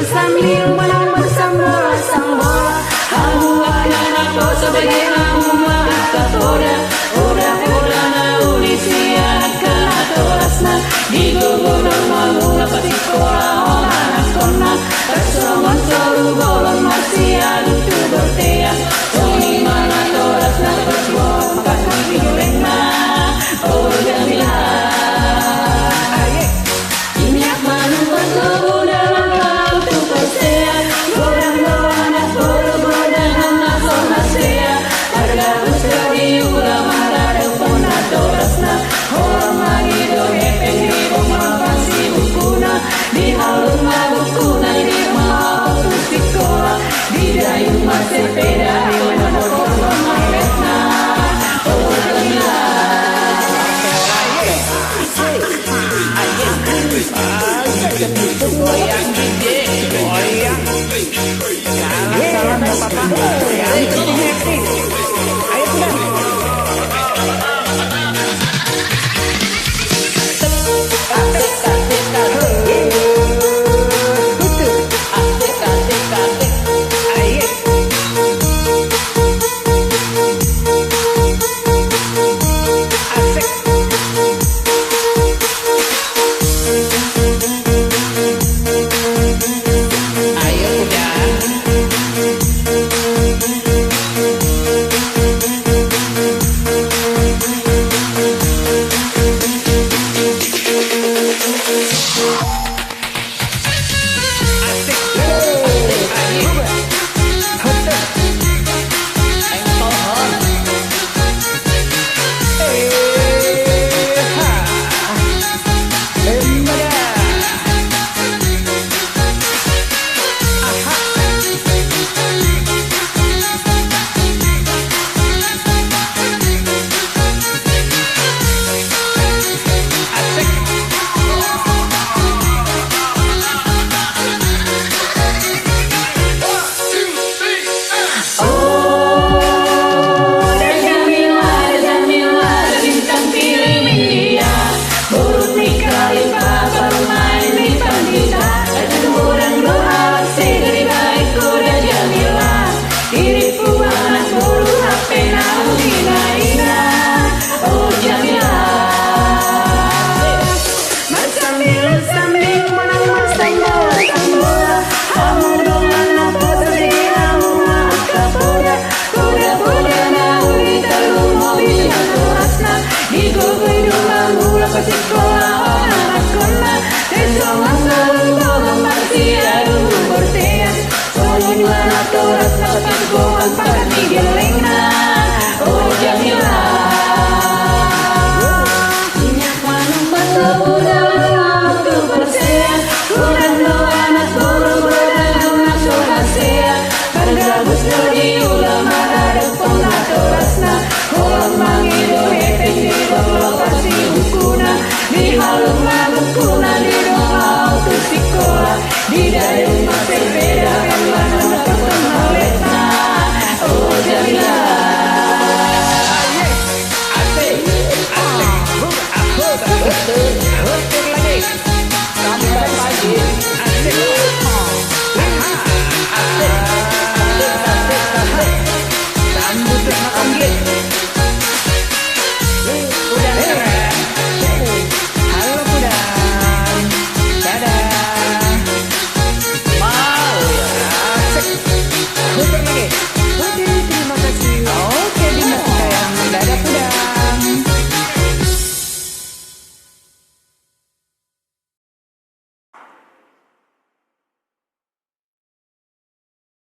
sambil menang bersama sang bola. Kamu anak po sebagai kamu maka Oda na ulisia Katorasna di gunung malu dapat sekolah anak kona tersoman selalu golon masih adu tuh bertea Tony mana torasna bersuara makan digorengna oh Jamila minyak manung bertubuh dalam laut tuh persea gorang anak bodoh-bodoh nasol nasea harga busra di ulama radepon torasna orang lagi dohepeng di rumah pasti bukuna di halung bukuna di mau sekolah di dayung sepeda di mana orang maletna oh Jamila goyang gede goyang salam papa ayo sudah sekolah anak kona Tesoman selalu golong masih adu bertea Tolong mana toras dapat goan pakai gelengna